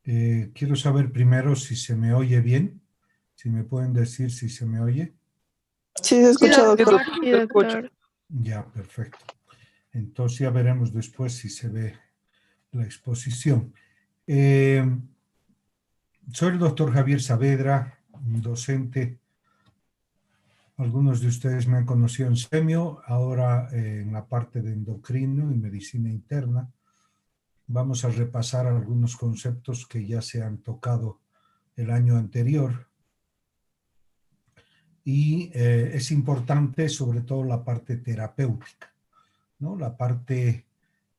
Quiero saber primero si se me oye bien, si me pueden decir si se me oye. Sí, se Sí, escucha, doctor. doctor. Sí, doctor. Ya, perfecto. Entonces ya veremos después si se ve la exposición. Soy el doctor Javier Saavedra, docente. Algunos de ustedes me han conocido en Semio, ahora en la parte de endocrino y medicina interna. Vamos a repasar algunos conceptos que ya se han tocado el año anterior. Y es importante sobre todo la parte terapéutica, ¿no? La parte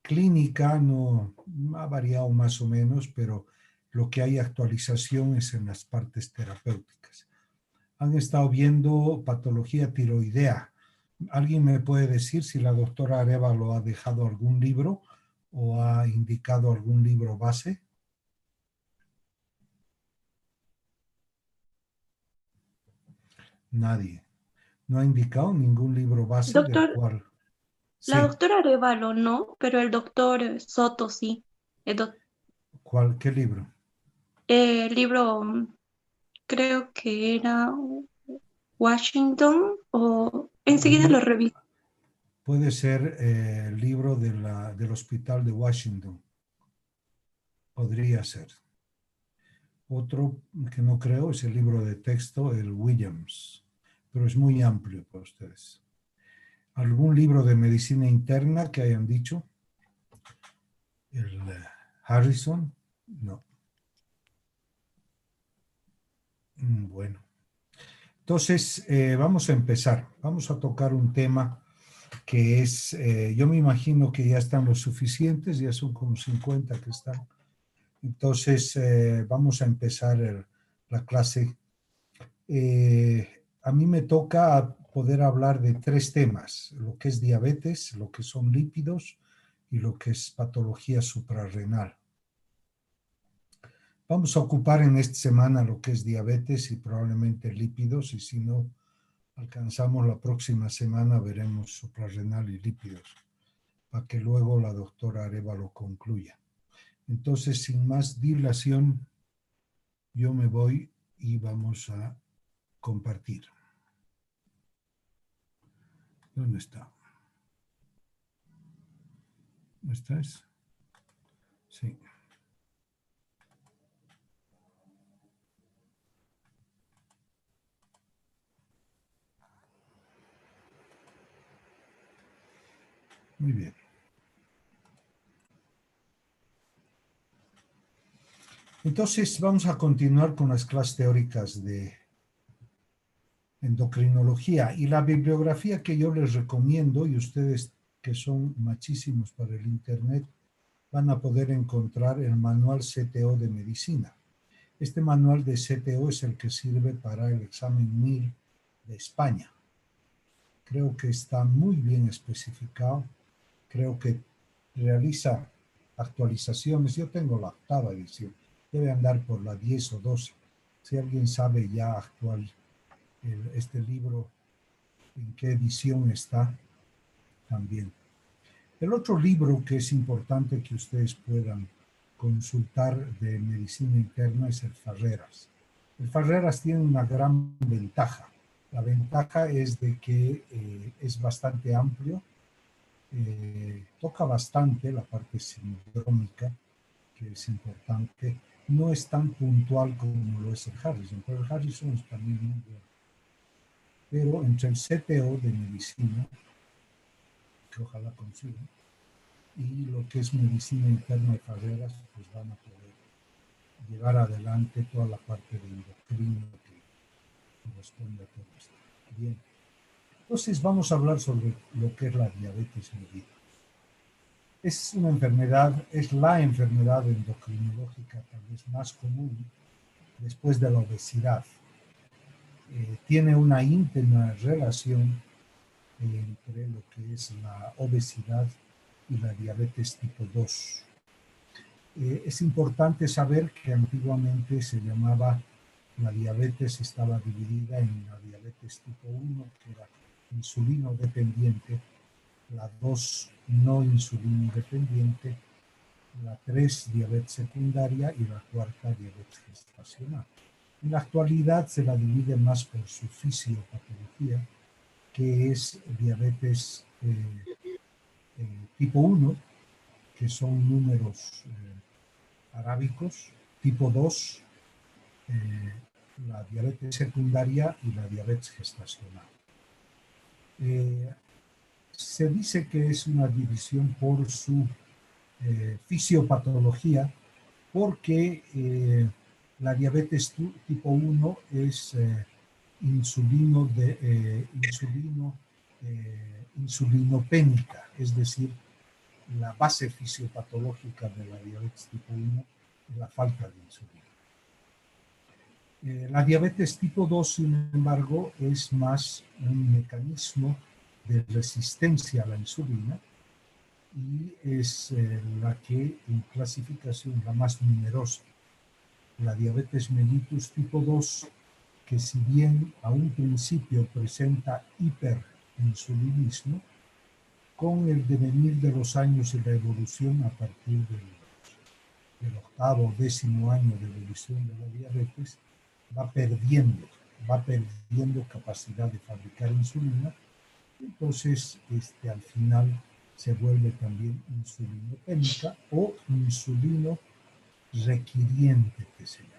clínica no ha variado más o menos, pero lo que hay actualización es en las partes terapéuticas. Han estado viendo patología tiroidea. ¿Alguien me puede decir si la doctora Arévalo ha dejado algún libro o ha indicado algún libro base? Nadie. No ha indicado ningún libro base del Doctor, cual... la Sí, doctora Arevalo no, pero el doctor Soto sí. ¿qué libro? El libro, creo que era Washington, o enseguida lo reviso. Puede ser el libro del Hospital de Washington. Podría ser. Otro que no creo es el libro de texto, el Williams, pero es muy amplio para ustedes. ¿Algún libro de medicina interna que hayan dicho? ¿El Harrison? No. Bueno. Entonces, vamos a empezar. Vamos a tocar un tema que es, yo me imagino que ya están los suficientes, ya son como 50 que están. Entonces, vamos a empezar la clase. A mí me toca poder hablar de tres temas, lo que es diabetes, lo que son lípidos y lo que es patología suprarrenal. Vamos a ocupar en esta semana lo que es diabetes y probablemente lípidos, y si no alcanzamos la próxima semana veremos suprarrenal y lípidos, para que luego la doctora Arévalo concluya. Entonces, sin más dilación, yo me voy y vamos a compartir. ¿Dónde está? ¿No estás? Sí. Muy bien. Entonces, vamos a continuar con las clases teóricas de endocrinología y la bibliografía que yo les recomiendo, y ustedes que son machísimos para el Internet, van a poder encontrar el manual CTO de medicina. Este manual de CTO es el que sirve para el examen 1000 de España. Creo que está muy bien especificado, creo que realiza actualizaciones. Yo tengo la 8ª edición, debe andar por la 10 o 12. Si alguien sabe ya actual este libro, en qué edición está, también. El otro libro que es importante que ustedes puedan consultar de medicina interna es el Farreras. El Farreras tiene una gran ventaja. La ventaja es de que es bastante amplio, toca bastante la parte sindrómica, que es importante. No es tan puntual como lo es el Harrison, pero el Harrison es también muy bueno. Pero entre el CTO de medicina, que ojalá consigan, y lo que es medicina interna de Farreras, pues van a poder llevar adelante toda la parte de endocrino que corresponde a todo esto. Bien. Entonces vamos a hablar sobre lo que es la diabetes mellitus. Es una enfermedad, es la enfermedad endocrinológica tal vez más común después de la obesidad. Tiene una íntima relación entre lo que es la obesidad y la diabetes tipo 2. Es importante saber que antiguamente se llamaba, la diabetes estaba dividida en la diabetes tipo 1, que era insulino dependiente, la 2 no insulino dependiente la 3 diabetes secundaria y la 4 diabetes gestacional. En la actualidad se la divide más por su fisiopatología, que es diabetes tipo 1, que son números arábicos, tipo 2, la diabetes secundaria y la diabetes gestacional. Se dice que es una división por su fisiopatología, porque la diabetes tipo 1 es insulinopénica, es decir, la base fisiopatológica de la diabetes tipo 1 es la falta de insulina. La diabetes tipo 2, sin embargo, es más un mecanismo de resistencia a la insulina y es la que en clasificación la más numerosa. La diabetes mellitus tipo 2, que si bien a un principio presenta hiperinsulinismo, con el devenir de los años y la evolución a partir del octavo o 10º año de evolución de la diabetes, va perdiendo capacidad de fabricar insulina, entonces al final se vuelve también insulinopénica o insulino requiriente, que se llama.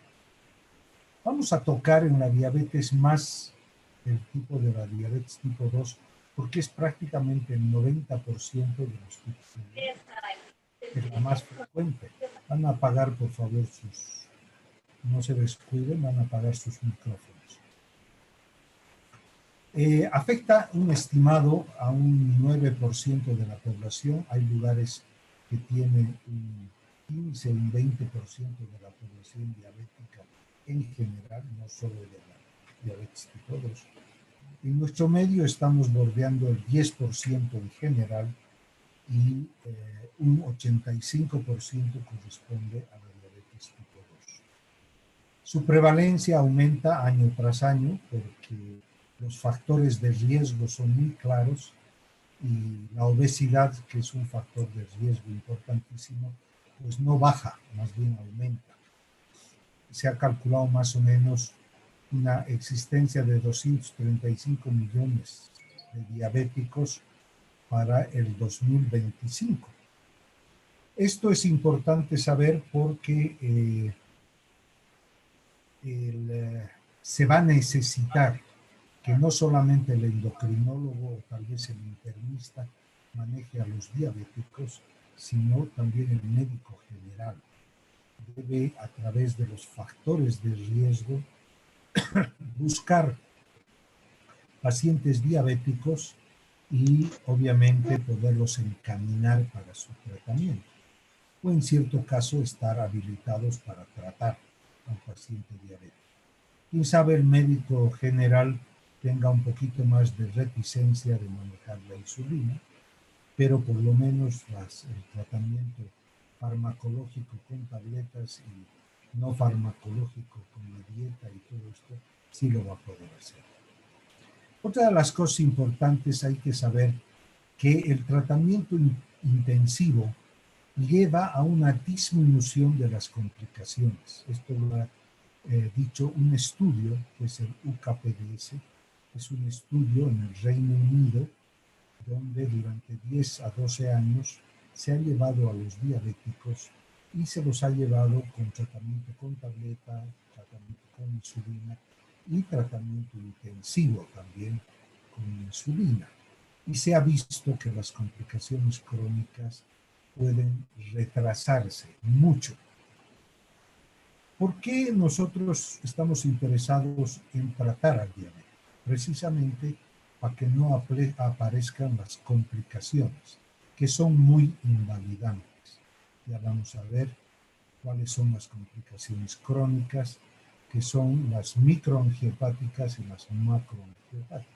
Vamos a tocar en la diabetes más el tipo de la diabetes tipo 2, porque es prácticamente el 90% de los tipos de diabetes. Es la más frecuente. Van a apagar, por favor, no se descuiden, van a apagar sus micrófonos. Afecta un estimado a un 9% de la población. Hay lugares que tienen un 15, un 20% de la población diabética en general, no solo de la diabetes tipo 2. En nuestro medio estamos bordeando el 10% en general y un 85% corresponde a la diabetes tipo 2. Su prevalencia aumenta año tras año porque los factores de riesgo son muy claros y la obesidad, que es un factor de riesgo importantísimo, pues no baja, más bien aumenta. Se ha calculado más o menos una existencia de 235 millones de diabéticos para el 2025. Esto es importante saber porque se va a necesitar que no solamente el endocrinólogo o tal vez el internista maneje a los diabéticos, sino también el médico general. Debe, a través de los factores de riesgo, buscar pacientes diabéticos y obviamente poderlos encaminar para su tratamiento. O en cierto caso estar habilitados para tratar a un paciente diabético. Quién sabe el médico general tenga un poquito más de reticencia de manejar la insulina, pero por lo menos el tratamiento farmacológico con tabletas y no farmacológico con la dieta y todo esto, sí lo va a poder hacer. Otra de las cosas importantes hay que saber que el tratamiento intensivo lleva a una disminución de las complicaciones. Esto lo ha dicho un estudio, que es el UKPDS, es un estudio en el Reino Unido, donde durante 10 a 12 años se ha llevado a los diabéticos y se los ha llevado con tratamiento con tableta, tratamiento con insulina y tratamiento intensivo también con insulina. Y se ha visto que las complicaciones crónicas pueden retrasarse mucho. ¿Por qué nosotros estamos interesados en tratar al diabetes? Precisamente para que no aparezcan las complicaciones, que son muy invalidantes. Ya vamos a ver cuáles son las complicaciones crónicas, que son las microangiopáticas y las macroangiopáticas,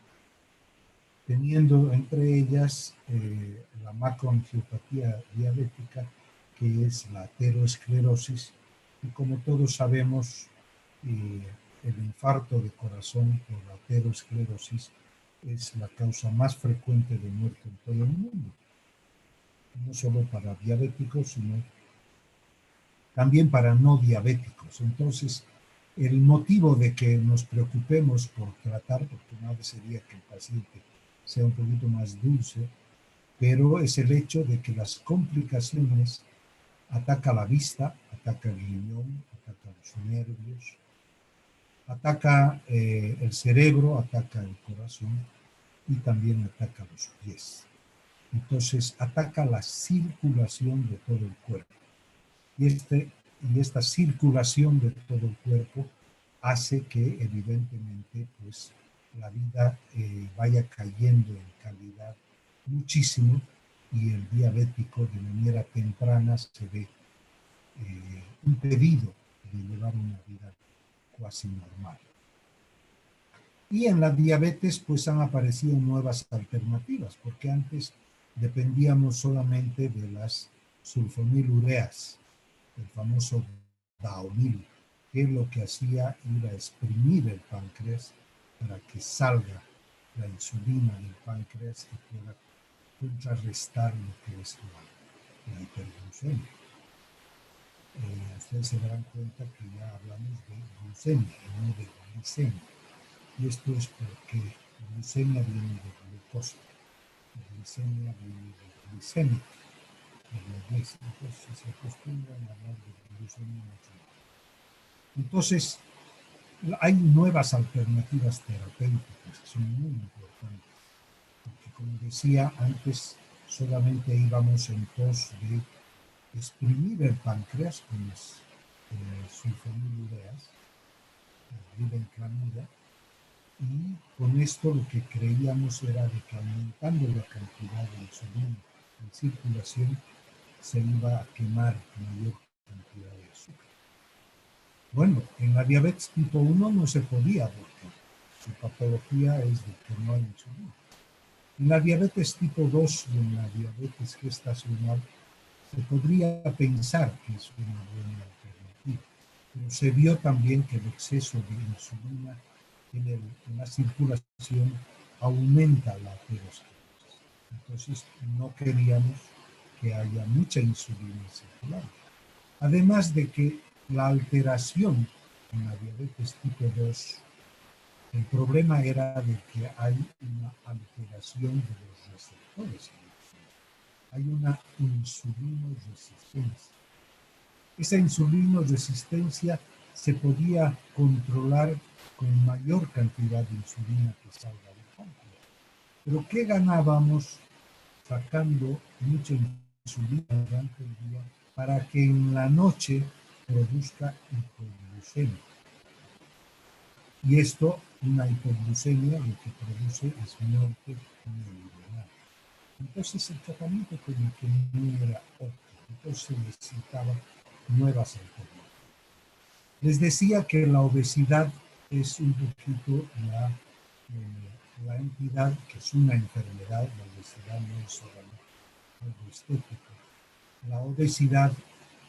teniendo entre ellas la macroangiopatía diabética, que es la aterosclerosis, y como todos sabemos, el infarto de corazón por la aterosclerosis es la causa más frecuente de muerte en todo el mundo, no solo para diabéticos, sino también para no diabéticos. Entonces, el motivo de que nos preocupemos por tratar, porque una vez sería que el paciente sea un poquito más dulce, pero es el hecho de que las complicaciones ataca la vista, ataca el riñón, ataca los nervios, ataca el cerebro, ataca el corazón y también ataca los pies. Entonces ataca la circulación de todo el cuerpo. Y esta circulación de todo el cuerpo hace que evidentemente pues, la vida vaya cayendo en calidad muchísimo y el diabético de manera temprana se ve impedido de llevar una vida cuasi normal. Y en la diabetes pues han aparecido nuevas alternativas, porque antes dependíamos solamente de las sulfonilureas, el famoso Daonil, que lo que hacía era exprimir el páncreas para que salga la insulina del páncreas y pueda contrarrestar lo que es la hiperglucemia. Ustedes se darán cuenta que ya hablamos de glucemia, no de glicemia. Y esto es porque glucemia viene de glucosa, glicemia viene de glicemia, de la iglesia. Entonces se acostumbran a hablar de glucemia mucho. Entonces, hay nuevas alternativas terapéuticas que son muy importantes. Porque como decía antes, solamente íbamos en pos de exprimir el páncreas con las sulfonilureas, glibenclamida, y con esto lo que creíamos era de que aumentando la cantidad de insulina en circulación se iba a quemar mayor cantidad de azúcar. Bueno, en la diabetes tipo 1 no se podía porque su patología es de que no hay insulina. En la diabetes tipo 2 y en la diabetes gestacional se podría pensar que es una buena alternativa, pero se vio también que el exceso de insulina en la circulación aumenta la aterosclerosis. Entonces no queríamos que haya mucha insulina circulando. Además de que la alteración en la diabetes tipo 2, el problema era de que hay una alteración de los receptores. Hay una insulinoresistencia. Esa insulinoresistencia se podía controlar con mayor cantidad de insulina que salga del páncreas. Pero ¿qué ganábamos sacando mucha insulina durante el día para que en la noche produzca hipoglucemia? Y esto, una hipoglucemia, lo que produce es muerte neuronal. Entonces el tratamiento como que no era óptimo, entonces necesitaba nuevas alternativas. Les decía que la obesidad es un poquito la entidad, que es una enfermedad, la obesidad no es solamente algo estético. La obesidad,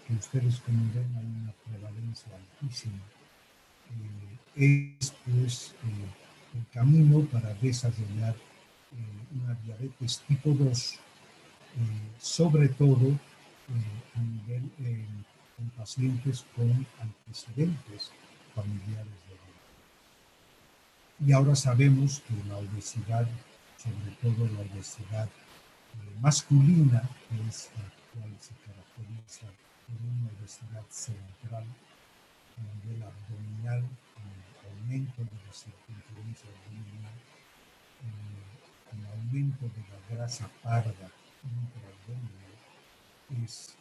que ustedes como ven hay una prevalencia altísima, es pues el camino para desarrollar una diabetes tipo 2, sobre todo a nivel en pacientes con antecedentes familiares de diabetes. Y ahora sabemos que la obesidad, sobre todo la obesidad masculina, que es la cual se caracteriza por una obesidad central a nivel abdominal, con aumento de la circunferencia abdominal, con aumento de la grasa parda intraabdominal, es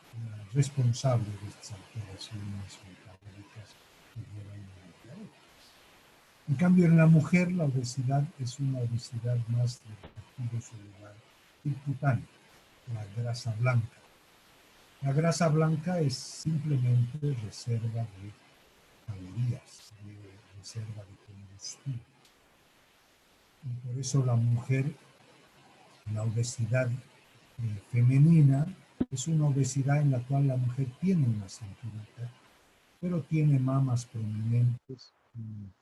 responsable de estas alteraciones metabólicas que llevan a la diabetes. En cambio, en la mujer la obesidad es una obesidad más de tejido celular subcutáneo, la grasa blanca. La grasa blanca es simplemente reserva de calorías, de reserva de combustible. Y por eso la mujer, la obesidad femenina, es una obesidad en la cual la mujer tiene una cinturita, pero tiene mamas prominentes, un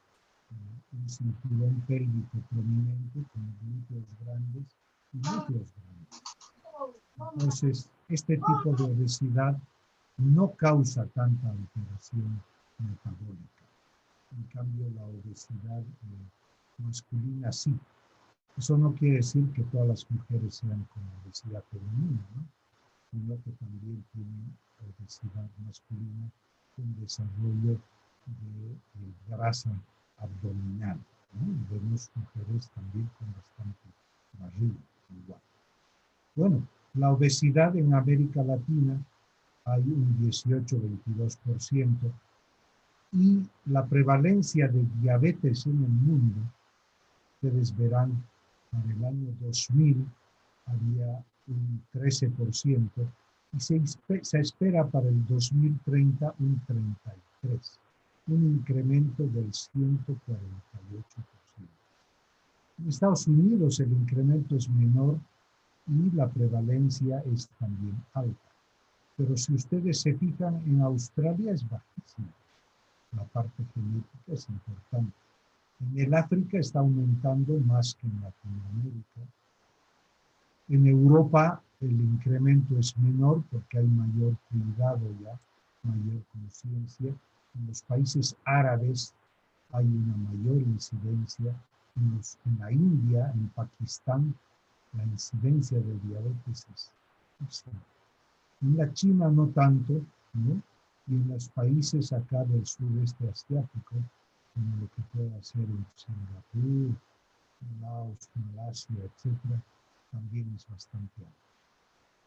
cinturón pélvico prominente con glúteos grandes y glúteos grandes. Entonces, este tipo de obesidad no causa tanta alteración metabólica. En cambio, la obesidad masculina sí. Eso no quiere decir que todas las mujeres sean con obesidad femenina, ¿no? Sino que también tienen obesidad masculina con desarrollo de grasa abdominal, ¿no? Y vemos mujeres también con bastante barriga, igual. Bueno, la obesidad en América Latina hay un 18-22%, y la prevalencia de diabetes en el mundo, ustedes verán, para el año 2000 había un 13%, y se espera para el 2030 un 33%, un incremento del 148%. En Estados Unidos el incremento es menor y la prevalencia es también alta. Pero si ustedes se fijan, en Australia es bajísima. La parte genética es importante. En el África está aumentando más que en Latinoamérica. En Europa el incremento es menor porque hay mayor cuidado ya, mayor conciencia. En los países árabes hay una mayor incidencia. En la India, en Pakistán, la incidencia de diabetes es altísima. En la China no tanto, ¿no? Y en los países acá del sureste asiático, como lo que puede ser en Singapur, Laos, Malasia, etc., también es bastante alto.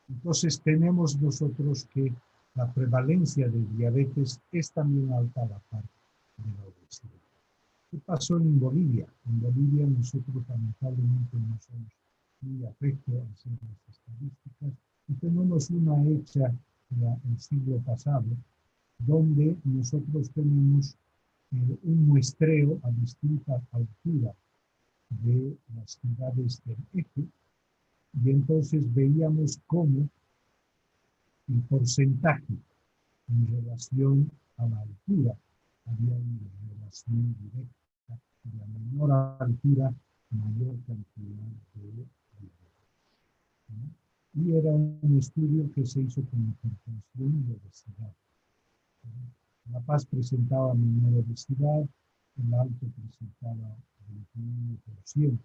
Entonces tenemos nosotros que la prevalencia de diabetes es también alta a la par de la obesidad. ¿Qué pasó en Bolivia? En Bolivia nosotros lamentablemente no somos muy afectos a hacer las estadísticas, y tenemos una hecha el siglo pasado, donde nosotros tenemos un muestreo a distintas alturas de las ciudades del eje, y entonces veíamos cómo el porcentaje en relación a la altura había una relación directa, de a menor altura, mayor cantidad de diabetes, ¿no? Y era un estudio que se hizo con hipertensión y obesidad. La Paz presentaba menor obesidad, el Alto presentaba 21%,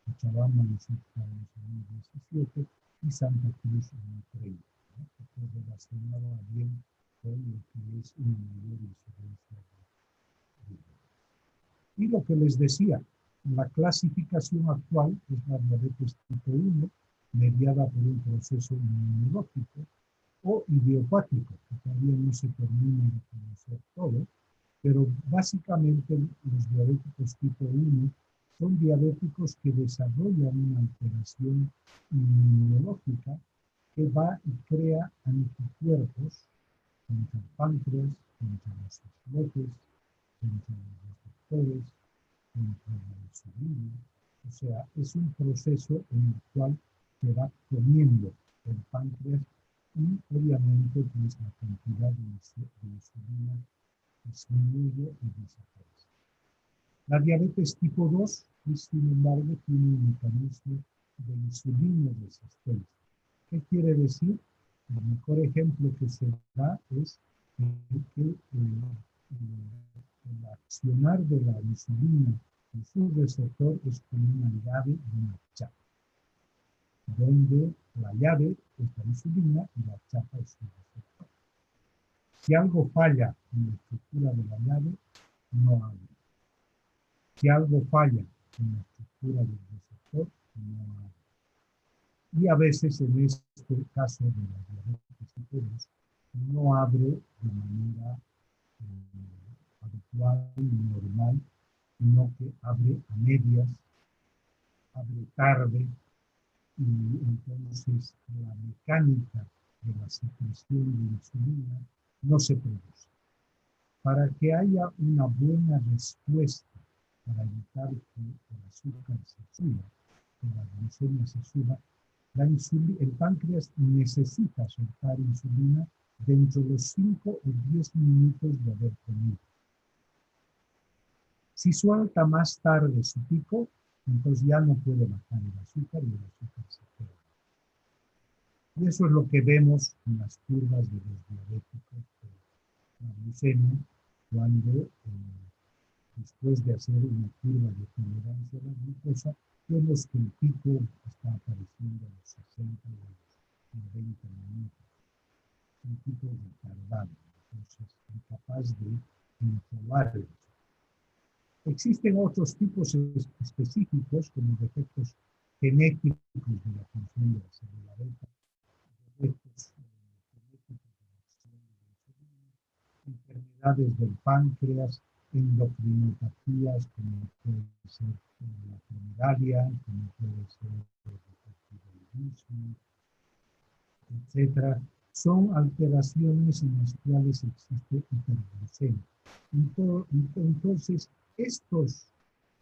Cochabamba nosotros estábamos en 17% y Santa Cruz en 30%, ¿no? Que relacionaba bien con lo que es una mayor incidencia de diabetes. Y lo que les decía, la clasificación actual es la diabetes tipo 1, mediada por un proceso inmunológico, o idiopático, que todavía no se termina de conocer todo, pero básicamente los diabéticos tipo 1 son diabéticos que desarrollan una alteración inmunológica que va y crea anticuerpos contra el páncreas, contra los islotes, contra los receptores, contra la insulina. O sea, es un proceso en el cual se va comiendo el páncreas y obviamente pues, la cantidad de insulina disminuye y desaparece. La diabetes tipo 2, sin embargo, tiene un mecanismo de insulina resistencia. ¿Qué quiere decir? El mejor ejemplo que se da es que el accionar de la insulina en su receptor es como una llave de una chapa, donde la llave es la insulina y la chapa es su receptor. Si algo falla en la estructura de la llave, no abre. Si algo falla en la estructura del receptor, no abre. Y a veces, en este caso de la diabetes tipo 2, no abre de manera habitual y normal, sino que abre a medias, abre tarde, y entonces la mecánica de la secreción de insulina no se produce. Para que haya una buena respuesta para evitar que el azúcar se suba, que la glucemia se suba, el páncreas necesita soltar insulina dentro de los 5 o 10 minutos de haber comido. Si suelta más tarde su pico, entonces ya no puede bajar el azúcar y el azúcar se queda. Y eso es lo que vemos en las curvas de los diabéticos de la glucemia, cuando después de hacer una curva de tolerancia a la glucosa, vemos que el pico está apareciendo a los 60 o a los 90 minutos. Un pico retardado, entonces incapaz de controlar el. Existen otros tipos específicos, como defectos genéticos de la función de la célula beta, defectos genéticos de la acción de la insulina, enfermedades del páncreas, endocrinopatías, como puede ser la promeralia, como puede ser el hipotiroidismo, etcétera, son alteraciones en las cuales existe hiperglucemia. Entonces, estos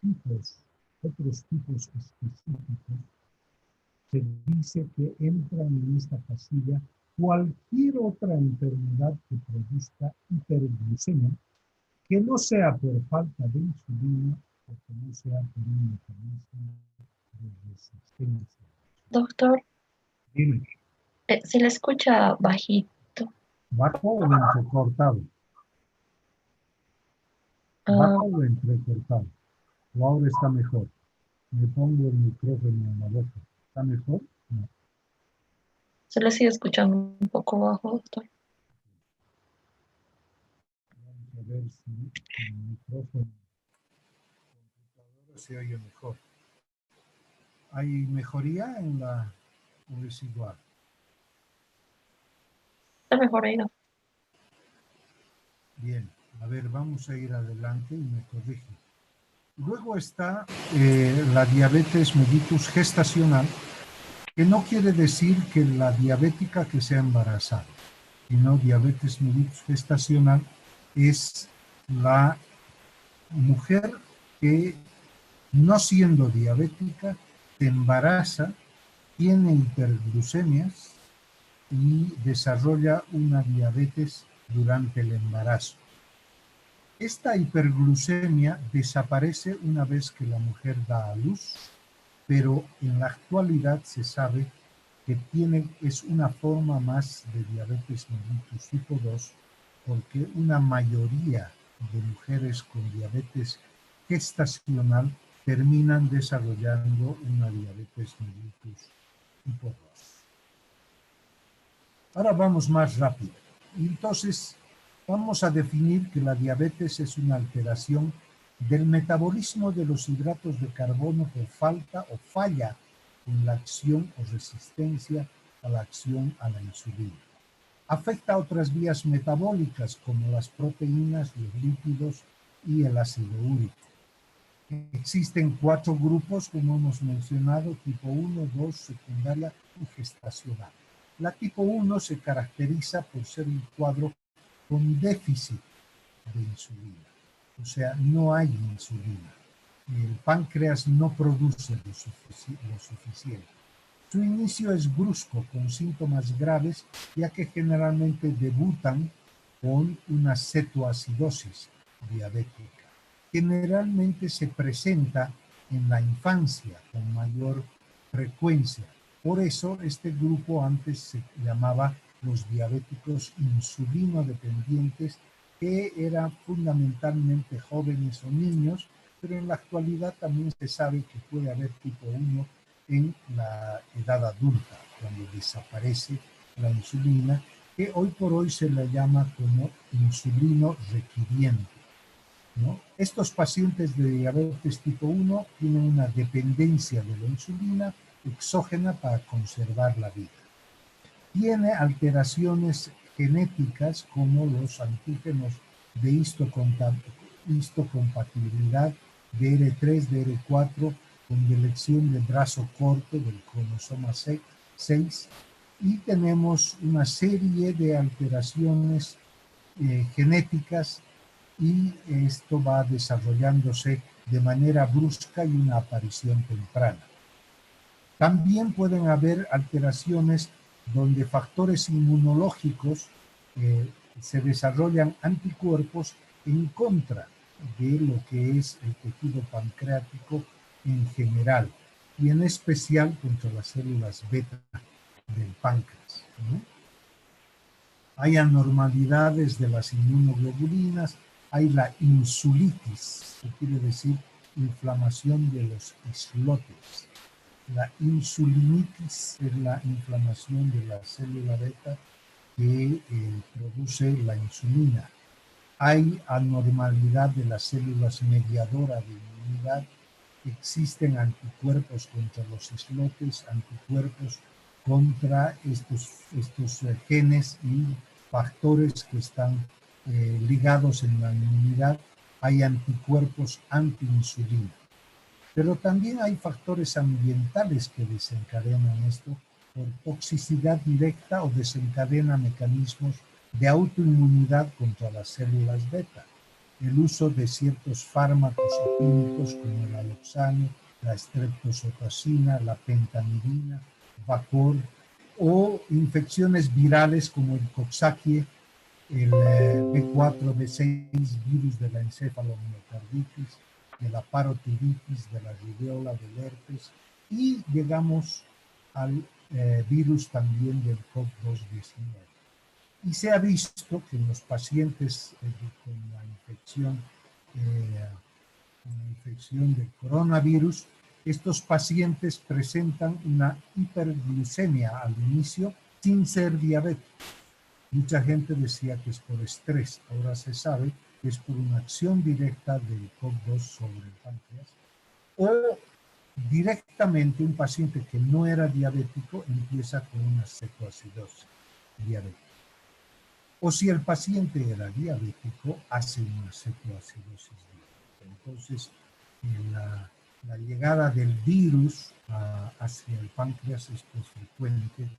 tipos, otros tipos específicos, se dice que entran en esta casilla cualquier otra enfermedad que produzca hiperglucemia, que no sea por falta de insulina o que no sea por un mecanismo de resistencia. Doctor, Dime, se le escucha bajito. ¿bajo o entrecortado? Ah, ¿Bajo o entrecortado? ¿O ahora está mejor? Me pongo el micrófono en la boca. ¿Está mejor? No. se le sigue escuchando un poco bajo, doctor. Vamos a ver si el micrófono computadora se oye mejor. ¿Hay mejoría en la o es igual? Está mejor ahí, doctor. Bien, a ver, vamos a ir adelante y me corrige. Luego está la diabetes mellitus gestacional, que no quiere decir que la diabética que sea embarazada, sino diabetes mellitus gestacional es la mujer que, no siendo diabética, se embaraza, tiene hiperglucemias y desarrolla una diabetes durante el embarazo. Esta hiperglucemia desaparece una vez que la mujer da a luz, pero en la actualidad se sabe que es una forma más de diabetes mellitus tipo 2, porque una mayoría de mujeres con diabetes gestacional terminan desarrollando una diabetes mellitus tipo 2. Ahora vamos más rápido. Entonces, vamos a definir que la diabetes es una alteración del metabolismo de los hidratos de carbono por falta o falla en la acción o resistencia a la acción a la insulina. Afecta a otras vías metabólicas como las proteínas, los lípidos y el ácido úrico. Existen 4 grupos, como hemos mencionado: tipo 1, 2, secundaria y gestacional. La tipo 1 se caracteriza por ser un cuadro con déficit de insulina, o sea, no hay insulina. El páncreas no produce lo suficiente. Su inicio es brusco, con síntomas graves, ya que generalmente debutan con una cetoacidosis diabética. Generalmente se presenta en la infancia con mayor frecuencia. Por eso este grupo antes se llamaba los diabéticos insulinodependientes, que eran fundamentalmente jóvenes o niños, pero en la actualidad también se sabe que puede haber tipo 1 en la edad adulta, cuando desaparece la insulina, que hoy por hoy se le llama como insulino requiriente, ¿no? Estos pacientes de diabetes tipo 1 tienen una dependencia de la insulina exógena para conservar la vida. Tiene alteraciones genéticas como los antígenos de histocompatibilidad DR3, DR4, con deleción de brazo corto del cromosoma 6, y tenemos una serie de alteraciones genéticas, y esto va desarrollándose de manera brusca y una aparición temprana. También pueden haber alteraciones donde factores inmunológicos se desarrollan anticuerpos en contra de lo que es el tejido pancreático en general, y en especial contra las células beta. del páncreas, ¿no? Hay anormalidades de las inmunoglobulinas, hay la insulitis, que quiere decir inflamación de los islotes. La insulinitis es la inflamación de la célula beta que produce la insulina. Hay anormalidad de las células mediadoras de inmunidad. Existen anticuerpos contra los islotes, anticuerpos contra estos genes y factores que están ligados en la inmunidad. Hay anticuerpos antiinsulina. Pero también hay factores ambientales que desencadenan esto por toxicidad directa o desencadena mecanismos de autoinmunidad contra las células beta. El uso de ciertos fármacos o químicos como el aloxano, la streptozotocina, la pentamidina, vapor, o infecciones virales como el Coxsackie, el B4, B6, virus de la encefalomiocarditis, de la parotiditis, de la rubéola, del herpes, y llegamos al virus también del COVID-19. Y se ha visto que en los pacientes con la infección del coronavirus, estos pacientes presentan una hiperglucemia al inicio sin ser diabéticos. Mucha gente decía que es por estrés, ahora se sabe que es por una acción directa del COP2 sobre el páncreas, o directamente un paciente que no era diabético empieza con una cetoacidosis diabética. O si el paciente era diabético, hace una cetoacidosis diabética. Entonces, la llegada del virus hacia el páncreas es frecuente.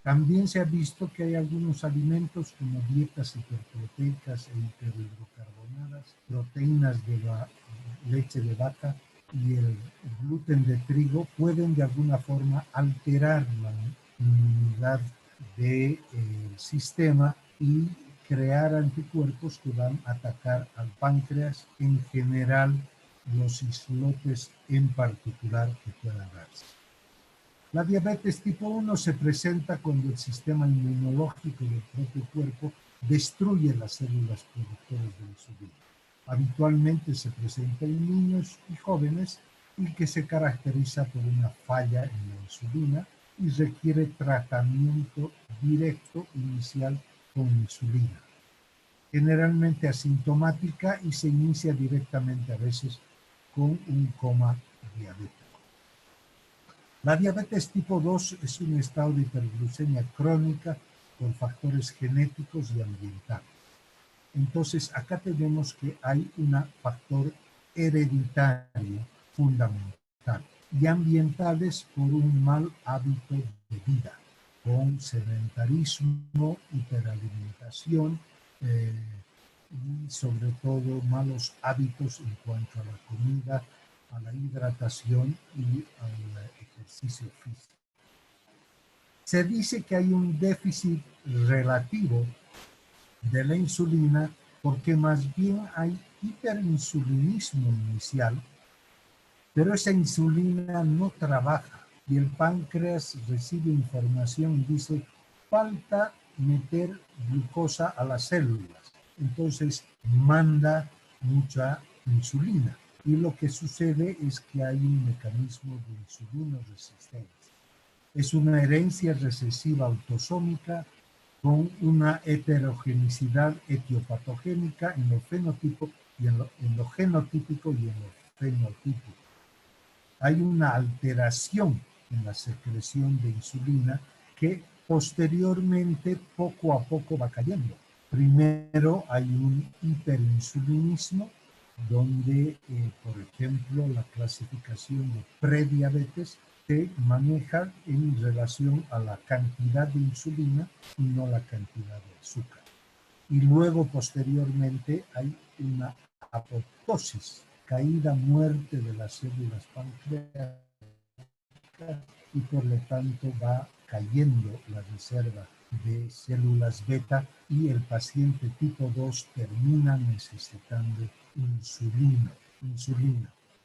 También se ha visto que hay algunos alimentos como dietas hiperproteicas e hiperhidrocarbonadas, proteínas de la leche de vaca y el gluten de trigo pueden de alguna forma alterar la inmunidad del sistema y crear anticuerpos que van a atacar al páncreas, en general los islotes en particular que puedan darse. La diabetes tipo 1 se presenta cuando el sistema inmunológico del propio cuerpo destruye las células productoras de insulina. Habitualmente se presenta en niños y jóvenes y que se caracteriza por una falla en la insulina y requiere tratamiento directo inicial con insulina. Generalmente asintomática y se inicia directamente a veces con un coma diabético. La diabetes tipo 2 es un estado de hiperglucemia crónica por factores genéticos y ambientales. Entonces, acá tenemos que hay un factor hereditario fundamental y ambientales por un mal hábito de vida, con sedentarismo, hiperalimentación y sobre todo malos hábitos en cuanto a la comida, a la hidratación y al ejercicio físico. Se dice que hay un déficit relativo de la insulina porque más bien hay hiperinsulinismo inicial, pero esa insulina no trabaja y el páncreas recibe información y dice, falta meter glucosa a las células. Entonces manda mucha insulina. Y lo que sucede es que hay un mecanismo de insulinoresistencia. Es una herencia recesiva autosómica con una heterogeneidad etiopatogénica en lo fenotipo y en lo genotípico y en lo fenotípico. Hay una alteración en la secreción de insulina que posteriormente poco a poco va cayendo. Primero hay un hiperinsulinismo donde, por ejemplo, la clasificación de prediabetes se maneja en relación a la cantidad de insulina y no la cantidad de azúcar. Y luego, posteriormente, hay una apoptosis, caída, muerte de las células pancreáticas y por lo tanto va cayendo la reserva de células beta y el paciente tipo 2 termina necesitando insulina.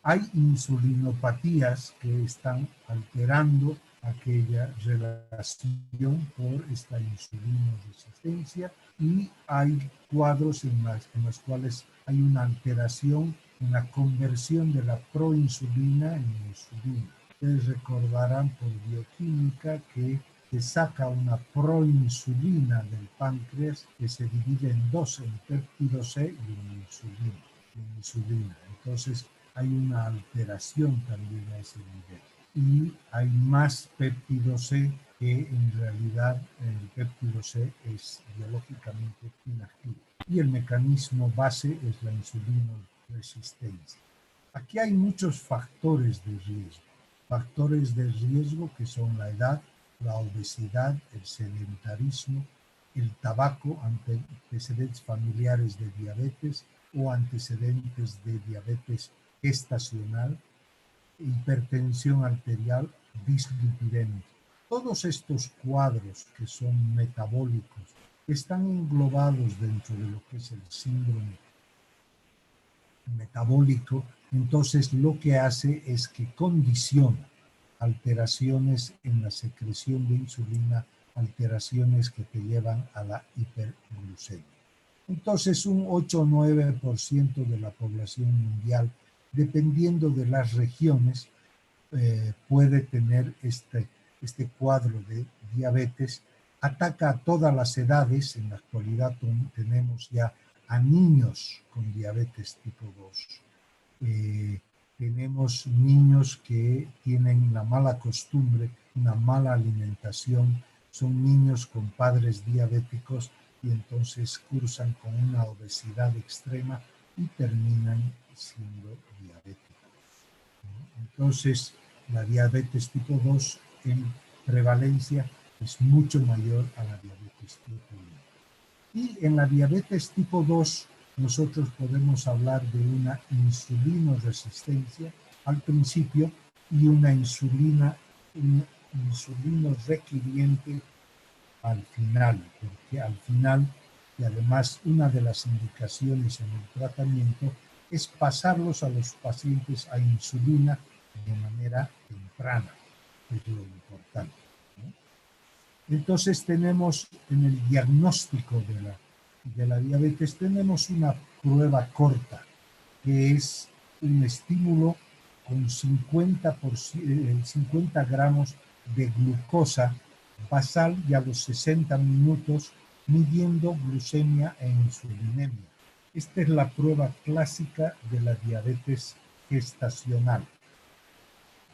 Hay insulinopatías que están alterando aquella relación por esta insulinoresistencia, y hay cuadros en los cuales hay una alteración en la conversión de la proinsulina en insulina. Ustedes recordarán por bioquímica que se saca una proinsulina del páncreas que se divide en dos, en péptido C y en insulina. Entonces hay una alteración también a ese nivel. Y hay más péptido C que en realidad el péptido C es biológicamente inactivo. Y el mecanismo base es la insulinoresistencia. Aquí hay muchos factores de riesgo. Factores de riesgo que son la edad, la obesidad, el sedentarismo, el tabaco, antecedentes familiares de diabetes o antecedentes de diabetes gestacional, hipertensión arterial, dislipidemia. Todos estos cuadros que son metabólicos están englobados dentro de lo que es el síndrome metabólico. Entonces lo que hace es que condiciona alteraciones en la secreción de insulina, alteraciones que te llevan a la hiperglucemia. Entonces un 8 o 9% de la población mundial, dependiendo de las regiones, puede tener este cuadro de diabetes. Ataca a todas las edades. En la actualidad tenemos ya a niños con diabetes tipo 2. Tenemos niños que tienen la mala costumbre, una mala alimentación, son niños con padres diabéticos y entonces cursan con una obesidad extrema y terminan siendo diabéticos. Entonces, la diabetes tipo 2 en prevalencia es mucho mayor a la diabetes tipo 1. Y en la diabetes tipo 2 nosotros podemos hablar de una insulinoresistencia al principio y una insulino requiriente al final, porque al final, y además una de las indicaciones en el tratamiento es pasarlos a los pacientes a insulina de manera temprana, que es lo importante, ¿no? Entonces tenemos en el diagnóstico de la diabetes, tenemos una prueba corta, que es un estímulo con 50 gramos de glucosa basal y a los 60 minutos midiendo glucemia e insulinemia. Esta es la prueba clásica de la diabetes gestacional.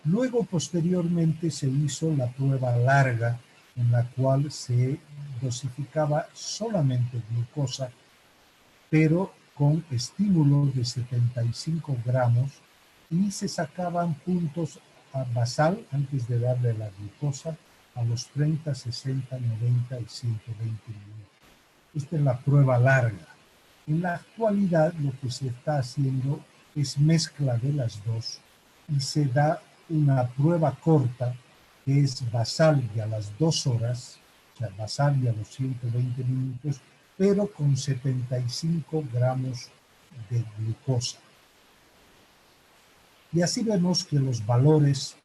Luego, posteriormente, se hizo la prueba larga, en la cual se dosificaba solamente glucosa, pero con estímulo de 75 gramos, y se sacaban puntos a basal antes de darle la glucosa a los 30, 60, 90 y 120 minutos. Esta es la prueba larga. En la actualidad lo que se está haciendo es mezcla de las dos y se da una prueba corta que es basal y a las 2 horas, o sea, basal y a los 120 minutos, pero con 75 gramos de glucosa. Y así vemos que los valores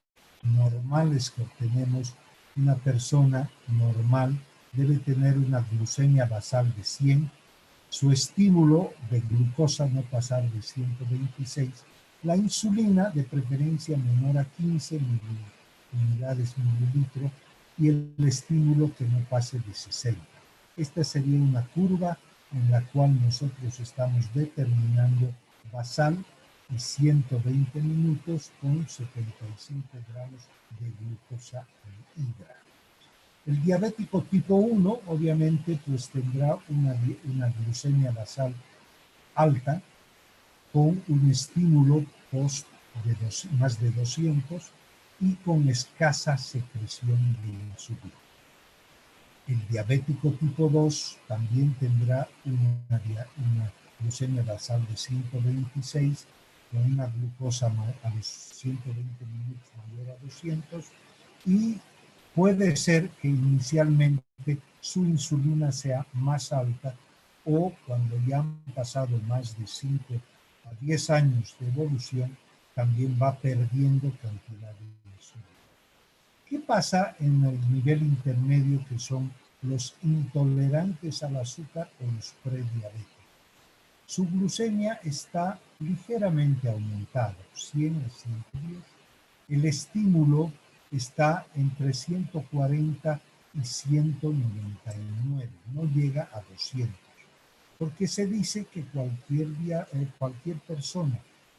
normales que obtenemos, una persona normal debe tener una glucemia basal de 100, su estímulo de glucosa no pasar de 126, la insulina de preferencia menor a 15 unidades mililitro y el estímulo que no pase de 60. Esta sería una curva en la cual nosotros estamos determinando basal y 120 minutos con 75 gramos de glucosa hidra. El diabético tipo 1 obviamente pues tendrá una glucemia basal alta con un estímulo post de más de 200 y con escasa secreción de insulina. El diabético tipo 2 también tendrá una glucemia basal de 126 con una glucosa a los 120 minutos mayor a 200 y puede ser que inicialmente su insulina sea más alta o cuando ya han pasado más de 5 a 10 años de evolución también va perdiendo cantidad de insulina. ¿Qué pasa en el nivel intermedio, que son los intolerantes al azúcar o los prediabéticos? Su glucemia está ligeramente aumentado, 100 a 110. El estímulo está entre 140 y 199, no llega a 200, porque se dice que cualquier persona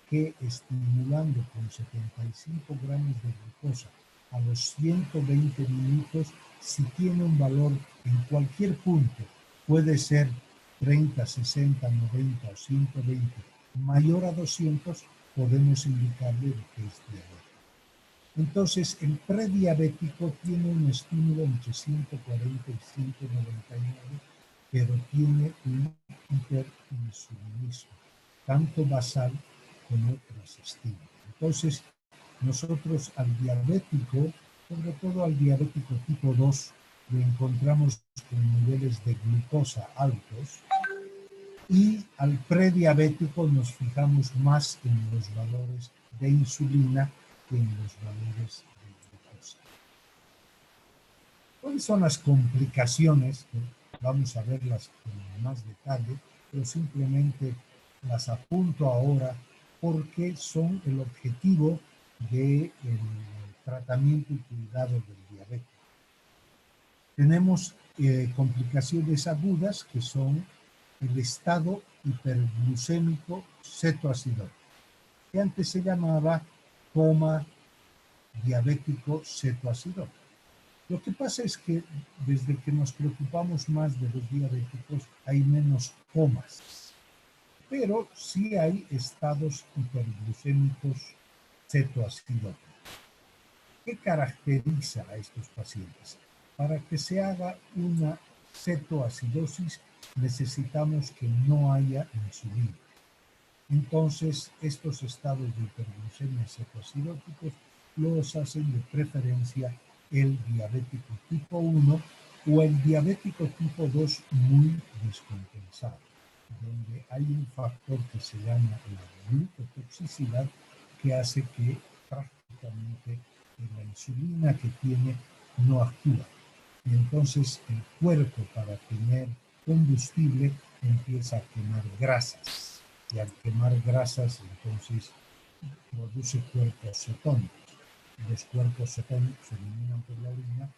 que estimulando con 75 gramos de glucosa a los 120 minutos, si tiene un valor en cualquier punto, puede ser 30, 60, 90 o 120, mayor a 200, podemos indicarle que es diabético. Entonces, el prediabético tiene un estímulo entre 140 y 199, pero tiene un hiperinsulinismo, tanto basal como tras estímulo. Entonces, nosotros al diabético, sobre todo al diabético tipo 2, lo encontramos con niveles de glucosa altos, y al prediabético nos fijamos más en los valores de insulina que en los valores de glucosa. ¿Cuáles son las complicaciones? Vamos a verlas con más detalle, pero simplemente las apunto ahora porque son el objetivo del tratamiento y cuidado del diabetes. Tenemos complicaciones agudas, que son el estado hiperglucémico cetoacidótico, que antes se llamaba coma diabético cetoacidótico. Lo que pasa es que desde que nos preocupamos más de los diabéticos hay menos comas, pero sí hay estados hiperglucémicos cetoacidóticos. ¿Qué caracteriza a estos pacientes? Para que se haga una cetoacidosis necesitamos que no haya insulina. Entonces, estos estados de hiperglucemia cetoacidóticos los hacen de preferencia el diabético tipo 1 o el diabético tipo 2 muy descompensado, donde hay un factor que se llama la glucotoxicidad, que hace que prácticamente la insulina que tiene no actúa. Y entonces el cuerpo, para tener combustible, empieza a quemar grasas. Y al quemar grasas, entonces produce cuerpos cetónicos. Los cuerpos cetónicos se eliminan por la orina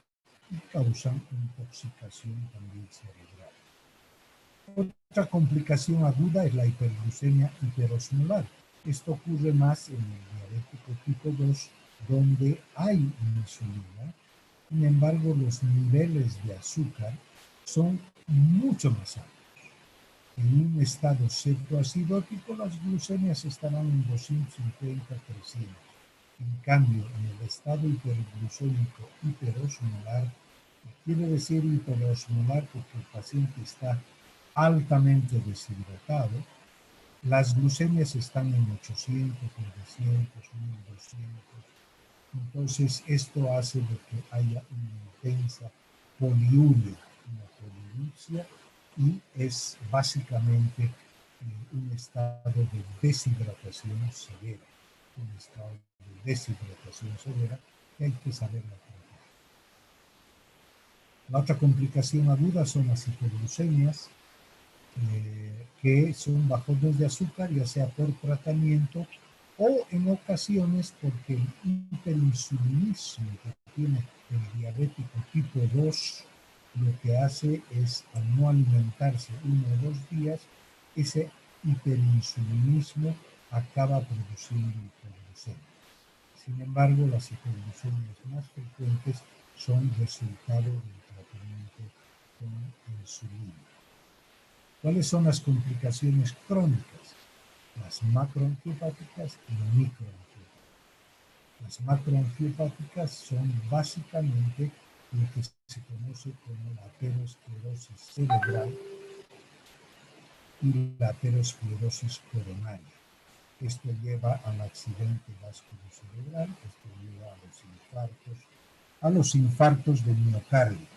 y causan intoxicación también cerebral. Otra complicación aguda es la hiperglucemia hiperosmolar. Esto ocurre más en el diabético tipo 2, donde hay insulina. Sin embargo, los niveles de azúcar son mucho más altos. En un estado cetoacidótico, las glucemias estarán en 250, 300. En cambio, en el estado hiperglucémico hiperosmolar, quiere decir hiperosmolar porque el paciente está altamente deshidratado, las glucemias están en 800, 900, 1200. Entonces, esto hace de que haya una intensa poliuria, una polirupsia, y es básicamente un estado de deshidratación severa. Un estado de deshidratación severa que hay que saber tratar. La otra complicación aguda son las hipoglucemias, que son bajones de azúcar, ya sea por tratamiento o en ocasiones porque el hiperinsulinismo que tiene el diabético tipo 2 lo que hace es, al no alimentarse 1 o 2 días, ese hiperinsulinismo acaba produciendo hipoglucemia. Sin embargo, las hipoglucemias más frecuentes son resultado del tratamiento con insulina. ¿Cuáles son las complicaciones crónicas? Las macroangiopáticas y microangiopáticas. Las macroangiopáticas son básicamente lo que se conoce como la aterosclerosis cerebral y la aterosclerosis coronaria. Esto lleva al accidente vasculocerebral, esto lleva a los infartos de miocardio.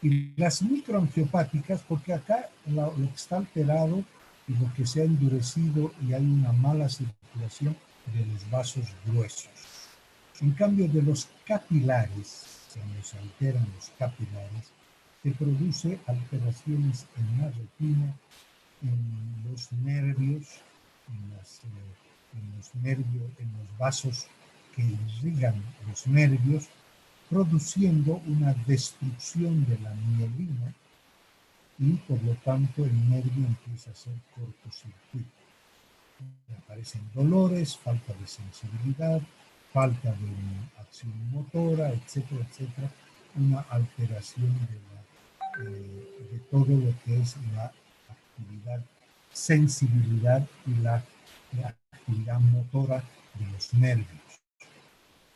Y las microangiopáticas, porque acá lo que está alterado y lo que se ha endurecido y hay una mala circulación de los vasos gruesos. En cambio de los capilares, cuando se alteran los capilares, se produce alteraciones en la retina, en los nervios, en los vasos que irrigan los nervios, produciendo una destrucción de la mielina y por lo tanto el nervio empieza a hacer cortocircuito. Aparecen dolores, falta de sensibilidad, falta de acción motora, etcétera, etcétera, una alteración de todo lo que es la actividad, sensibilidad y la actividad motora de los nervios.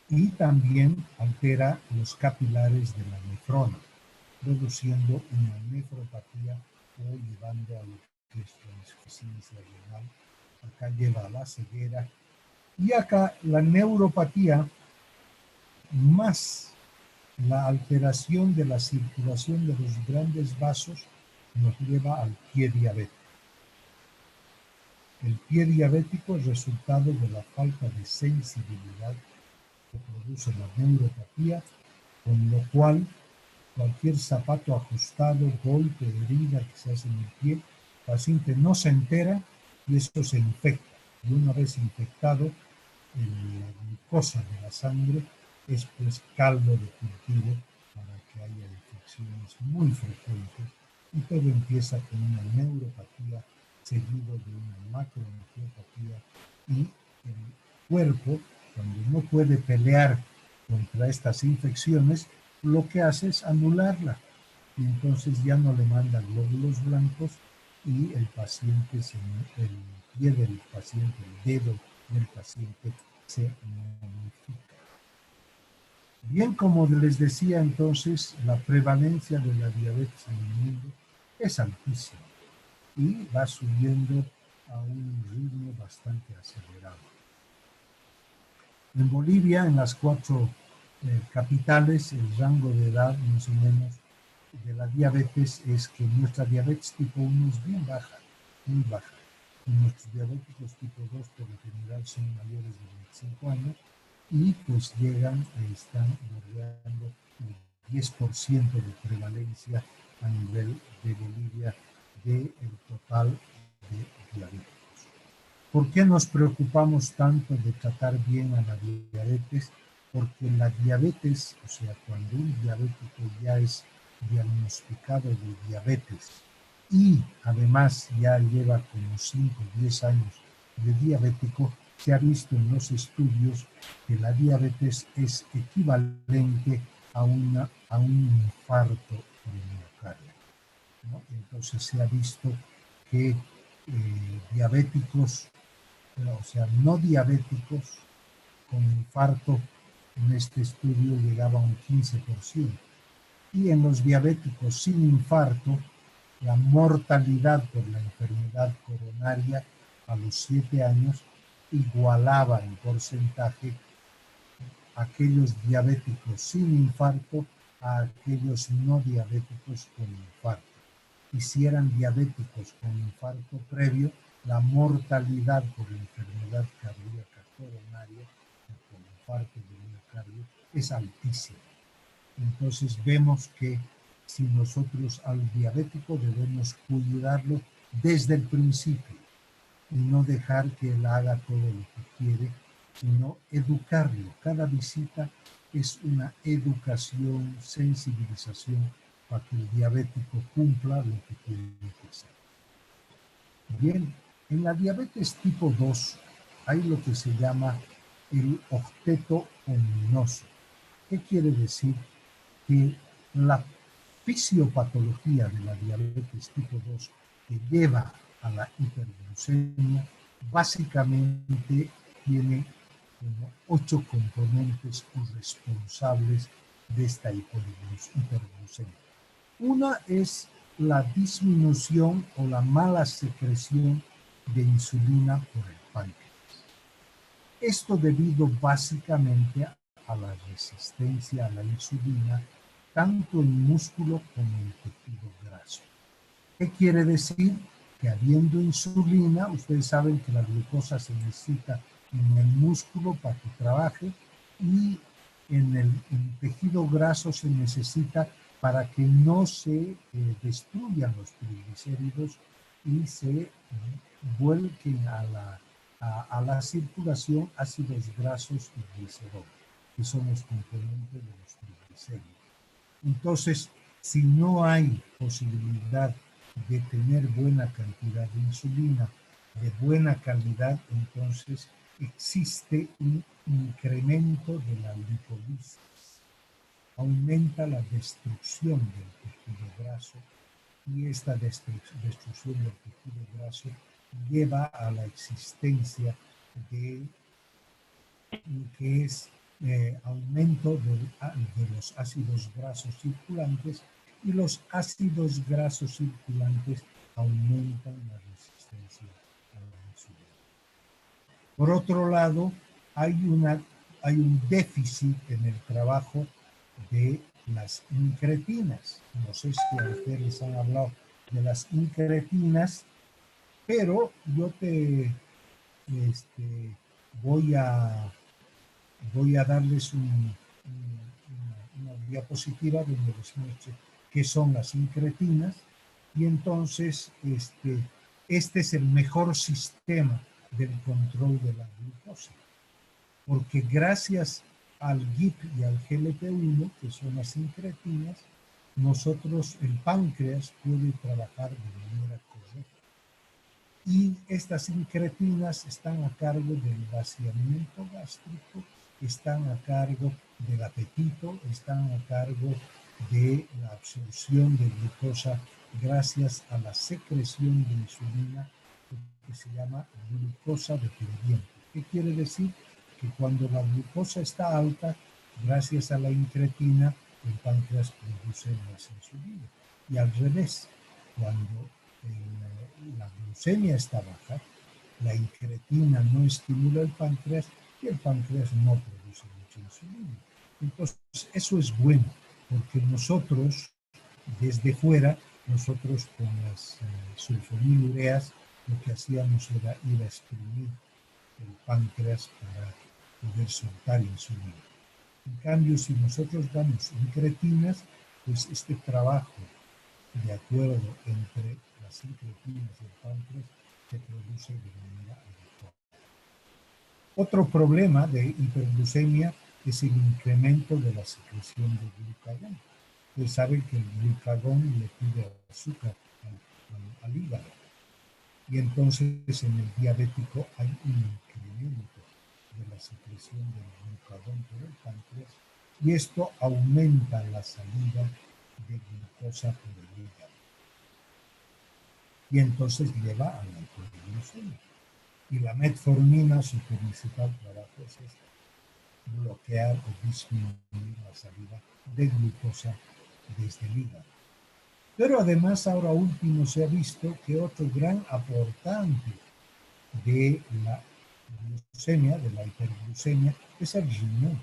Y también altera los capilares de la nefrona, produciendo una nefropatía o llevando a lo que es la insuficiencia renal. Acá lleva a la ceguera. Y acá la neuropatía más la alteración de la circulación de los grandes vasos nos lleva al pie diabético. El pie diabético es resultado de la falta de sensibilidad que produce la neuropatía, con lo cual cualquier zapato ajustado, golpe, herida que se hace en el pie, el paciente no se entera y esto se infecta. Y una vez infectado, la glucosa de la sangre es pues caldo de cultivo para que haya infecciones muy frecuentes y todo empieza con una neuropatía seguido de una macronefropatía y el cuerpo, cuando no puede pelear contra estas infecciones, lo que hace es anularla y entonces ya no le manda glóbulos blancos y el paciente, el pie del paciente, el dedo del paciente se momifica. Bien, como les decía entonces, la prevalencia de la diabetes en el mundo es altísima y va subiendo a un ritmo bastante acelerado. En Bolivia, en las 4 capitales, el rango de edad más o menos de la diabetes es que nuestra diabetes tipo 1 es bien baja, muy baja. Y nuestros diabéticos tipo 2 por lo general son mayores de 25 años y pues están bordeando el 10% de prevalencia a nivel de Bolivia del total de diabéticos. ¿Por qué nos preocupamos tanto de tratar bien a la diabetes? Porque la diabetes, o sea, cuando un diabético ya es diagnosticado de diabetes y además ya lleva como 5 o 10 años de diabético, se ha visto en los estudios que la diabetes es equivalente a un infarto de miocardio, ¿no? Entonces se ha visto que diabéticos, o sea, no diabéticos con infarto en este estudio llegaba a un 15%. Y en los diabéticos sin infarto, la mortalidad por la enfermedad coronaria a los 7 años igualaba en porcentaje a aquellos diabéticos sin infarto a aquellos no diabéticos con infarto. Y si eran diabéticos con infarto previo, la mortalidad por enfermedad cardíaca coronaria, por infarto de miocardio, es altísima. Entonces vemos que si nosotros al diabético debemos cuidarlo desde el principio y no dejar que él haga todo lo que quiere, sino educarlo. Cada visita es una educación, sensibilización para que el diabético cumpla lo que tiene que hacer. Bien, en la diabetes tipo 2 hay lo que se llama el octeto ominoso. ¿Qué quiere decir? Que la fisiopatología de la diabetes tipo 2 que lleva a la hiperglucemia básicamente tiene como 8 componentes o responsables de esta hiperglucemia. Una es la disminución o la mala secreción de insulina por el páncreas. Esto debido básicamente a la resistencia a la insulina, tanto en músculo como en tejido graso. ¿Qué quiere decir? Que habiendo insulina, ustedes saben que la glucosa se necesita en el músculo para que trabaje y en el tejido graso se necesita para que no se destruyan los triglicéridos y se vuelquen a la circulación ácidos grasos y glicerol, que son los componentes de los triglicéridos. Entonces, si no hay posibilidad de tener buena cantidad de insulina, de buena calidad, entonces existe un incremento de la lipólisis. Aumenta la destrucción del tejido graso y esta destrucción del tejido graso lleva a la existencia de lo que es aumento de los ácidos grasos circulantes, y los ácidos grasos circulantes aumentan la resistencia a la insulina. Por otro lado, hay un déficit en el trabajo de las incretinas. No sé si a ustedes les han hablado de las incretinas, pero yo voy a darles una diapositiva donde les muestro qué son las incretinas, y entonces este es el mejor sistema del control de la glucosa, porque gracias al GIP y al GLP-1, que son las incretinas, el páncreas puede trabajar de manera correcta. Y estas incretinas están a cargo del vaciamiento gástrico, están a cargo del apetito, están a cargo de la absorción de glucosa gracias a la secreción de insulina, que se llama glucosa dependiente. ¿Qué quiere decir? Que cuando la glucosa está alta, gracias a la incretina, el páncreas produce más insulina. Y al revés, cuando la glucemia está baja, la incretina no estimula el páncreas y el páncreas no produce mucha insulina. Entonces, eso es bueno, porque nosotros, desde fuera, nosotros con las sulfonilureas, lo que hacíamos era ir a exprimir el páncreas para poder soltar insulina. En cambio, si nosotros damos incretinas, pues este trabajo de acuerdo entre las incretinas y el páncreas se produce de manera adecuada. Otro problema de hiperglucemia es el incremento de la secreción de glucagón. Ustedes saben que el glucagón le pide azúcar al hígado, y entonces en el diabético hay un incremento de la secreción del glucagón por el páncreas, y esto aumenta la salida de glucosa por el hígado, y entonces lleva a la hiperglucemia. Y la metformina, su principal trabajo es bloquear o disminuir la salida de glucosa desde el hígado. Pero además, ahora último, se ha visto que otro gran aportante de la glucemia, de la hiperglucemia, es el riñón.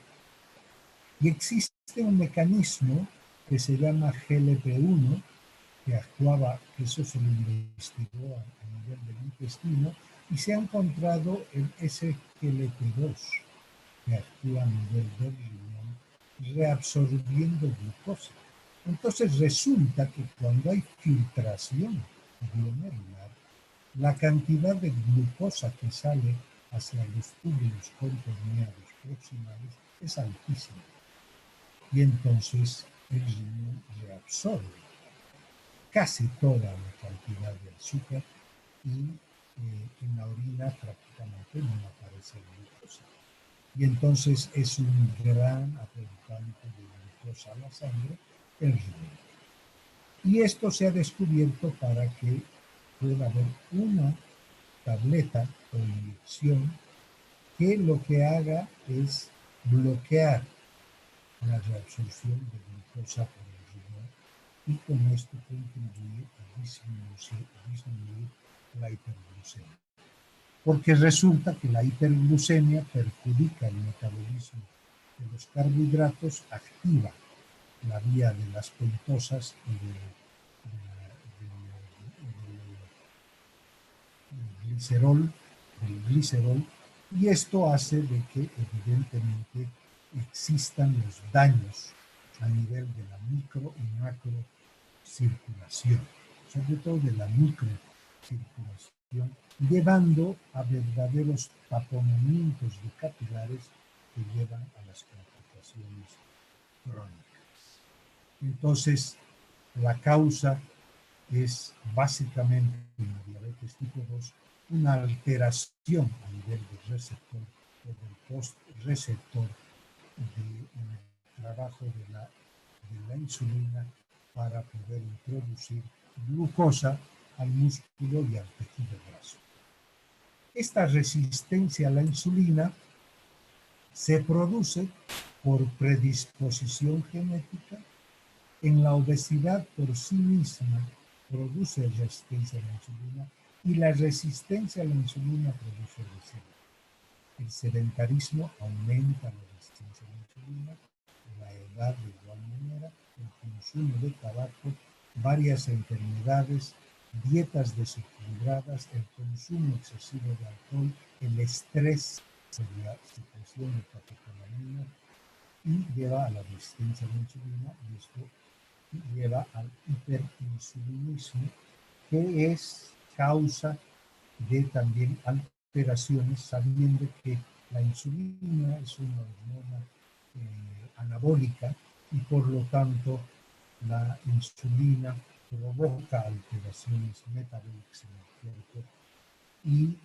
Y existe un mecanismo que se llama GLP-1, que actuaba, que eso se lo investigó a nivel del intestino, y se ha encontrado el SGLT2, que actúa a nivel del riñón, reabsorbiendo glucosa. Entonces resulta que cuando hay filtración glomerular, la cantidad de glucosa que sale hacia los túbulos contorneados proximales es altísima. Y entonces el riñón reabsorbe casi toda la cantidad de azúcar, y en la orina prácticamente no aparece glucosa. Y entonces es un gran aportante de glucosa a la sangre, el riñón. Y esto se ha descubierto para que pueda haber una tableta o inyección que lo que haga es bloquear la reabsorción de glucosa por el riñón, y con esto contribuye a disminuir la hiperglucemia. Porque resulta que la hiperglucemia perjudica el metabolismo de los carbohidratos, activa la vía de las pentosas y del glicerol, y esto hace de que evidentemente existan los daños a nivel de la micro y macro circulación, sobre todo de la microcirculación, llevando a verdaderos taponamientos de capilares que llevan a las complicaciones crónicas. Entonces, la causa es básicamente en la diabetes tipo 2 una alteración a nivel del receptor o del post-receptor del trabajo de la insulina para poder introducir glucosa al músculo y al tejido graso. Esta resistencia a la insulina se produce por predisposición genética. En la obesidad por sí misma produce resistencia a la insulina y la resistencia a la insulina produce obesidad. El sedentarismo aumenta la resistencia a la insulina, la edad de igual manera, el consumo de tabaco, varias enfermedades, dietas desequilibradas, el consumo excesivo de alcohol, el estrés por la secreción de catecolamina y lleva a la resistencia a la insulina y esto lleva al hiperinsulinismo, que es causa de también alteraciones, sabiendo que la insulina es una hormona anabólica y por lo tanto la insulina provoca alteraciones metabólicas en el cuerpo y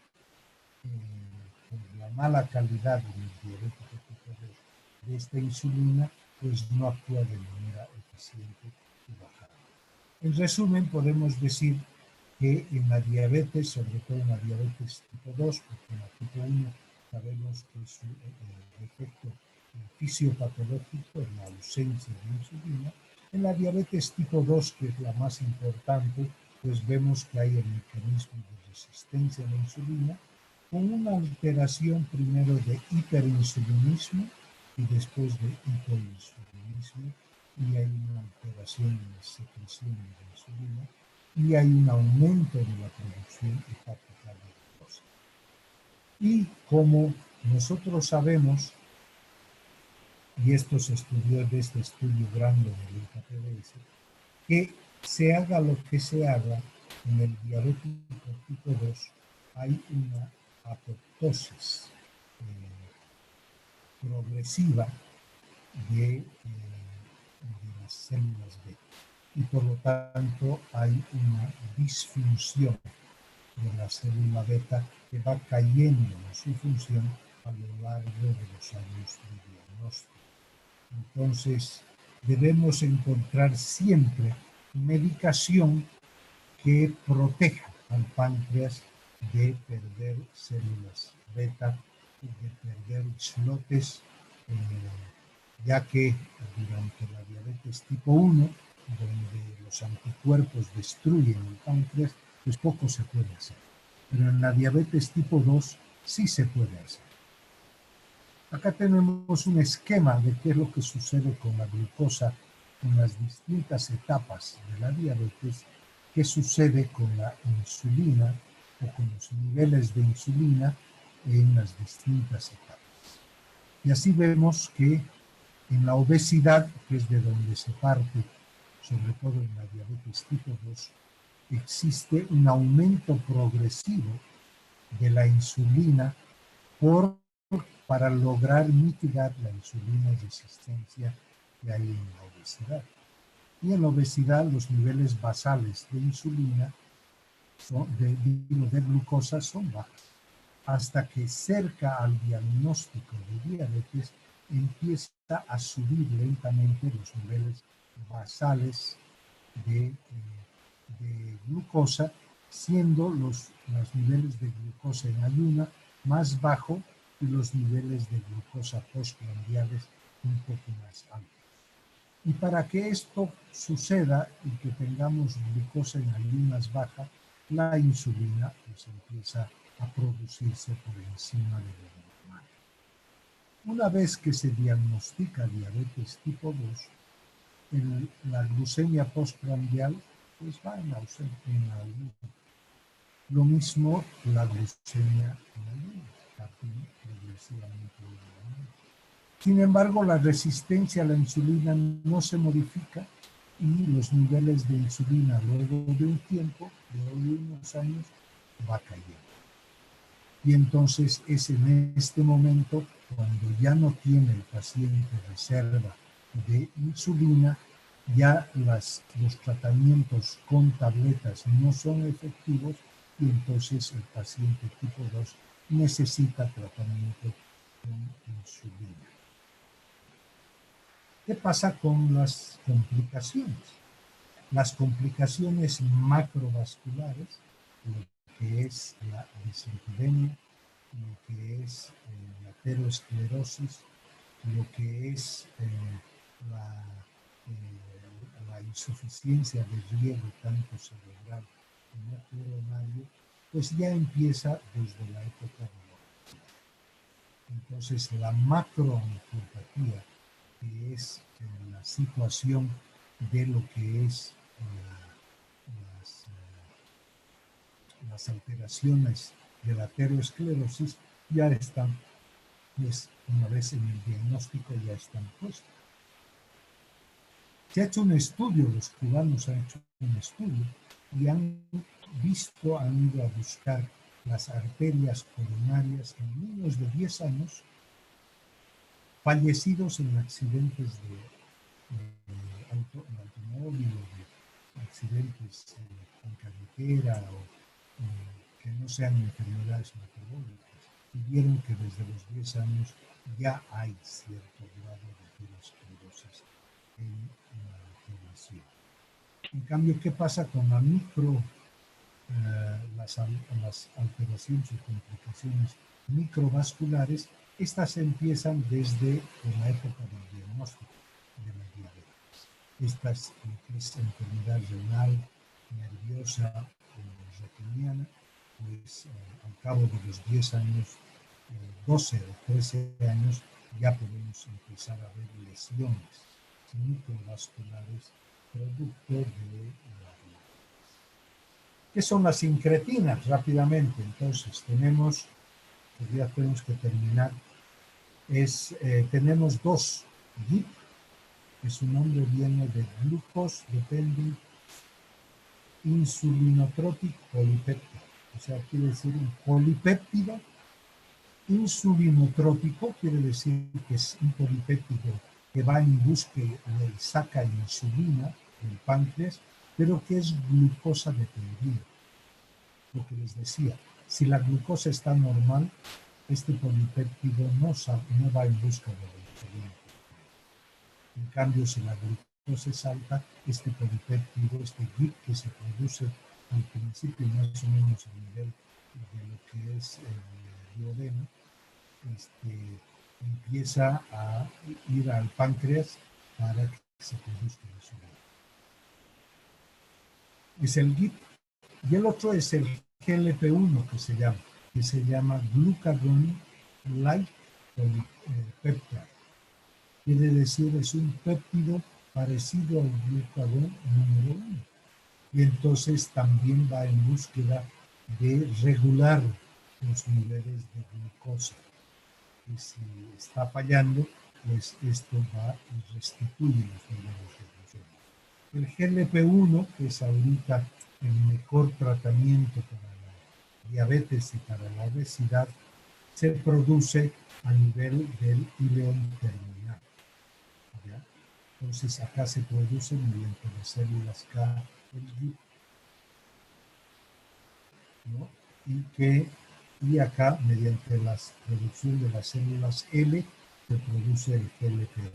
por la mala calidad del diurético tipo 2 de esta insulina, pues no actúa de manera eficiente y bajada. En resumen, podemos decir que en la diabetes, sobre todo en la diabetes tipo 2, porque en la tipo 1 sabemos que su efecto fisiopatológico es la ausencia de insulina. En la diabetes tipo 2, que es la más importante, pues vemos que hay el mecanismo de resistencia a la insulina, con una alteración primero de hiperinsulinismo y después de hipoinsulinismo, y hay una alteración en la secreción de la insulina, y hay un aumento de la producción hepática de glucosa. Y como nosotros sabemos, y esto se estudió de este estudio grande del INCAPDS, que se haga lo que se haga en el diabético tipo 2, hay una apoptosis progresiva de las células beta y por lo tanto hay una disfunción de la célula beta que va cayendo en su función a lo largo de los años de diagnóstico. Entonces, debemos encontrar siempre medicación que proteja al páncreas de perder células beta y de perder islotes, ya que durante la diabetes tipo 1, donde los anticuerpos destruyen el páncreas, pues poco se puede hacer. Pero en la diabetes tipo 2 sí se puede hacer. Acá tenemos un esquema de qué es lo que sucede con la glucosa en las distintas etapas de la diabetes, qué sucede con la insulina o con los niveles de insulina en las distintas etapas. Y así vemos que en la obesidad, que es de donde se parte, sobre todo en la diabetes tipo 2, existe un aumento progresivo de la insulina para lograr mitigar la insulina resistencia que hay en la obesidad. Y en la obesidad los niveles basales de insulina, de glucosa, son bajos, hasta que cerca al diagnóstico de diabetes empieza a subir lentamente los niveles basales de glucosa, siendo los niveles de glucosa en ayuna más bajos y los niveles de glucosa postprandiales un poco más altos. Y para que esto suceda y que tengamos glucosa en ayunas baja, la insulina pues empieza a producirse por encima de lo normal. Una vez que se diagnostica diabetes tipo 2, la glucemia postprandial pues va en ayunas. Lo mismo la glucemia en ayunas, progresivamente en ayunas. Sin embargo, la resistencia a la insulina no se modifica y los niveles de insulina luego de un tiempo, luego de unos años, va cayendo. Y entonces es en este momento cuando ya no tiene el paciente reserva de insulina, ya los tratamientos con tabletas no son efectivos y entonces el paciente tipo 2 necesita tratamiento con insulina. ¿Qué pasa con las complicaciones? Las complicaciones macrovasculares, lo que es la dislipidemia, lo que es la aterosclerosis, lo que es la insuficiencia de riego tanto cerebral como coronario, pues ya empieza desde la época de la obesidad. Entonces la macroangiopatía, que es la situación de lo que es las alteraciones de la aterosclerosis, ya están, pues una vez en el diagnóstico ya están puestos. Se ha hecho un estudio, los cubanos han hecho un estudio y han visto, han ido a buscar las arterias coronarias en niños de 10 años fallecidos en accidentes de automóvil o de accidentes en carretera o que no sean enfermedades metabólicas. Y vieron que desde los 10 años ya hay cierto grado de aterosclerosis en la población. En cambio, ¿qué pasa con la las alteraciones o complicaciones microvasculares? Estas empiezan desde la época del diagnóstico de la diabetes. Esta es enfermedad renal, nerviosa o retiniana, pues al cabo de los 10 años, 12 o 13 años, ya podemos empezar a ver lesiones microvasculares producto de la diabetes. ¿Qué son las incretinas? Rápidamente, entonces, tenemos, pues ya tenemos que terminar, tenemos dos, GIP, que su nombre viene de Glucose Dependent Insulinotropic Polipéptido, o sea, quiere decir un polipéptido insulinotrópico, quiere decir que es un polipéptido que va en búsqueda y saca insulina del páncreas, pero que es glucosa dependiente. Lo que les decía, si la glucosa está normal, este polipéptido no va en busca de la insulina. En cambio, si la glucosa es alta, este polipéptido, este GIP que se produce al principio más o menos a nivel de lo que es el duodeno, empieza a ir al páncreas para que se produzca la insulina. Es el GIP. Y el otro es el GLP-1 que se llama Glucagon-like peptide. Quiere decir, es un péptido parecido al glucagón número 1. Y entonces también va en búsqueda de regular los niveles de glucosa. Y si está fallando, pues esto va y restituye los niveles de glucosa. El GLP-1, que es ahorita el mejor tratamiento para la diabetes y para la obesidad, se produce a nivel del ileón terminal. ¿Ya? Entonces acá se produce mediante las células K, el GIP, ¿no? Y acá, mediante la producción de las células L, se produce el GLP-1.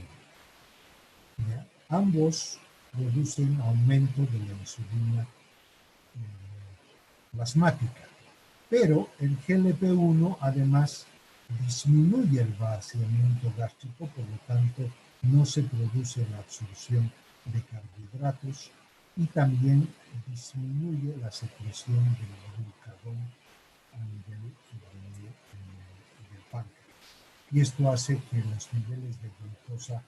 Ambos producen aumento de la insulina plasmática, pero el GLP-1 además disminuye el vaciamiento gástrico, por lo tanto no se produce la absorción de carbohidratos y también disminuye la secreción del glucagón a nivel del páncreas. Y esto hace que los niveles de glucosa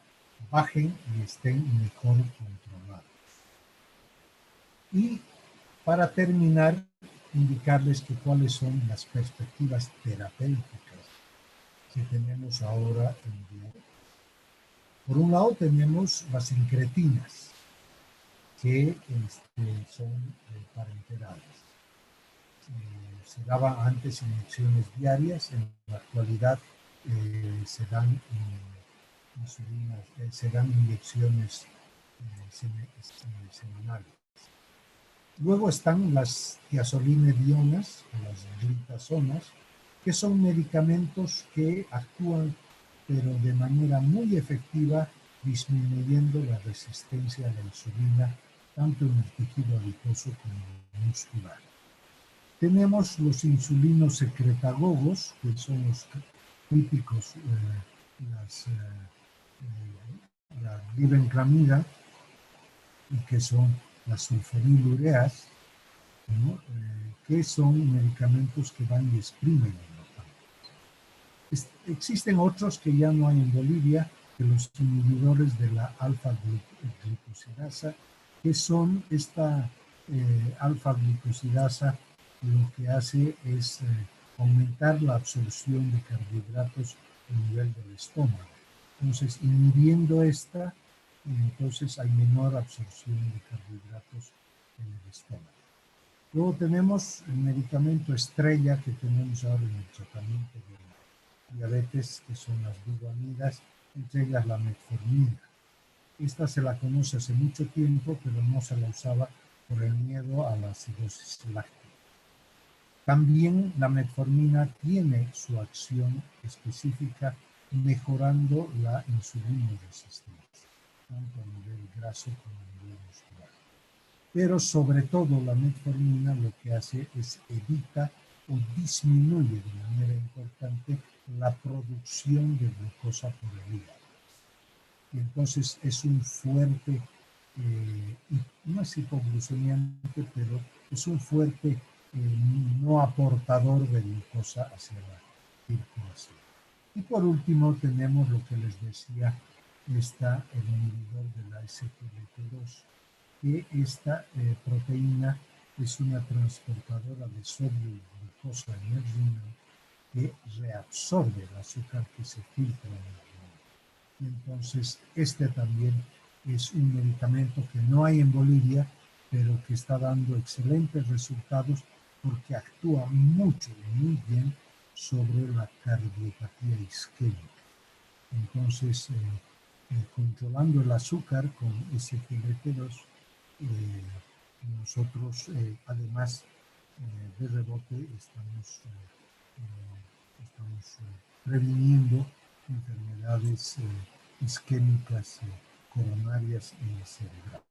bajen y estén mejor controlados. Y para terminar, indicarles que cuáles son las perspectivas terapéuticas que tenemos ahora en día. Por un lado tenemos las incretinas, que son parenterales. Se daban antes inyecciones diarias, en la actualidad se dan inyecciones semanales. Luego están las tiazolinedionas, las glitazonas, que son medicamentos que actúan, pero de manera muy efectiva, disminuyendo la resistencia a la insulina, tanto en el tejido adiposo como en el muscular. Tenemos los insulinos secretagogos, que son los típicos, la glibenclamida, y que son las sulfonilureas, ¿no? Que son medicamentos que van y exprimen el nopal. Existen otros que ya no hay en Bolivia, que los inhibidores de la alfa-glicosidasa, que son esta alfa-glicosidasa, lo que hace es aumentar la absorción de carbohidratos a nivel del estómago. Entonces, inhibiendo esta, entonces hay menor absorción de carbohidratos en el estómago. Luego tenemos el medicamento estrella que tenemos ahora en el tratamiento de diabetes, que son las biguanidas, entre ellas la metformina. Esta se la conoce hace mucho tiempo, pero no se la usaba por el miedo a la acidosis láctica. También la metformina tiene su acción específica mejorando la insulinoresistencia, tanto a nivel graso como a nivel muscular. Pero sobre todo la metformina lo que hace es evita o disminuye de manera importante la producción de glucosa por el hígado. Y entonces es un fuerte, no es hipoglucemiante, pero es un fuerte no aportador de glucosa hacia la circulación. Y por último tenemos lo que les decía, el inhibidor de la SGLT2, que esta proteína es una transportadora de sodio y glucosa en el riñón que reabsorbe el azúcar que se filtra en el riñón. Y entonces también es un medicamento que no hay en Bolivia, pero que está dando excelentes resultados porque actúa mucho y muy bien sobre la cardiopatía isquémica. Entonces, controlando el azúcar con SGLT2, nosotros además de rebote estamos previniendo enfermedades isquémicas coronarias y cerebrales.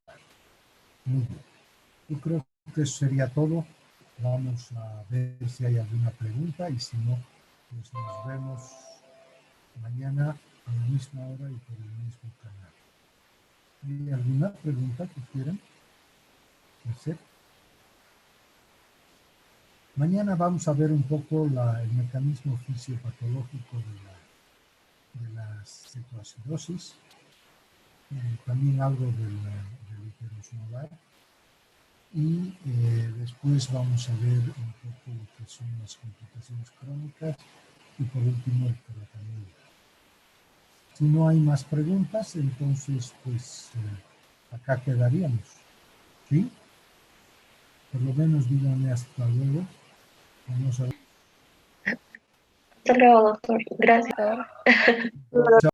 Muy bien. Yo creo que eso sería todo. Vamos a ver si hay alguna pregunta y si no, pues nos vemos mañana a la misma hora y por el mismo canal. ¿Hay alguna pregunta que quieran hacer? Mañana vamos a ver un poco el mecanismo fisiopatológico de la cetoacidosis, también algo del hiperosmolar, y después vamos a ver un poco lo que son las complicaciones crónicas y por último el tratamiento. Si no hay más preguntas, entonces pues acá quedaríamos, ¿sí? Por lo menos díganme hasta luego. Vamos a ver. Hasta luego, doctor. Gracias. Chao.